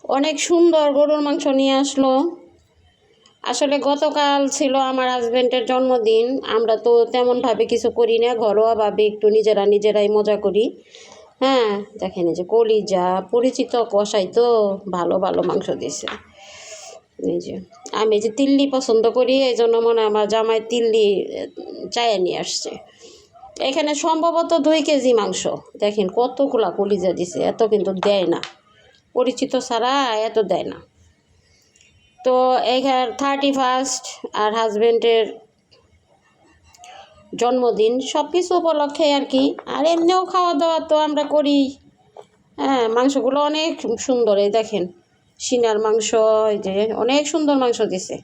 অনেক সুন্দর গরুর মাংস নিয়ে আসলো। আসলে গতকাল ছিল আমার হাজব্যান্ডের জন্মদিন। আমরা তো তেমনভাবে কিছু করি না, ঘরোয়াভাবে একটু নিজেরাই মজা করি। হ্যাঁ, দেখেন এই যে কলিজা পরিচিত কষাই তো ভালো ভালো মাংস দিয়েছে। এই যে আমি যে তিল্লি পছন্দ করি, এই জন্য মনে হয় আমার জামাই তিল্লি চায়ে নিয়ে আসছে। এখানে সম্ভবত 2 কেজি মাংস। দেখেন কতগুলা কলিজা দিছে, এত কিন্তু দেয় না, পরিচিত ছাড়া এত দেয় না। তো এখানে 31 আর হাজব্যান্ডের জন্মদিন সব কিছু উপলক্ষে আর কি। আর এমনিও খাওয়া দাওয়া তো আমরা করি। হ্যাঁ, মাংসগুলো অনেক সুন্দর। এই দেখেন সিনার মাংস, এই যে অনেক সুন্দর মাংস দিছে।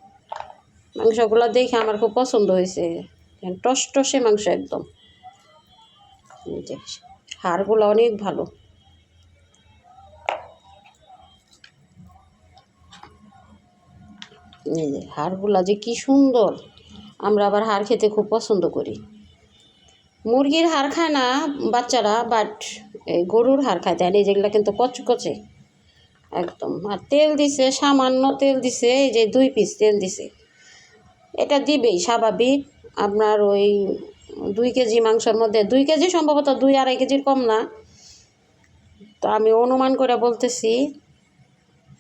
মাংসগুলো দেখে আমার খুব পছন্দ হয়েছে। টসটসে মাংস একদম। এই যে হাড়গুলো অনেক ভালো। এই যে হাড়গুলা যে কি সুন্দর। আমরা আবার হাড় খেতে খুব পছন্দ করি। মুরগির হাড় খায় না বাচ্চারা, বাট এই গরুর হাড় খায়। তাই যেগুলো কিন্তু কচকচে একদম। আর তেল দিছে, সামান্য তেল দিছে, এই যে 2 পিস তেল দিছে। এটা দিবেই স্বাভাবিক। আপনার ওই 2 কেজি মাংসের মধ্যে 2 কেজি সম্ভবত 2-2.5 কেজির কম না। তো আমি অনুমান করে বলতেছি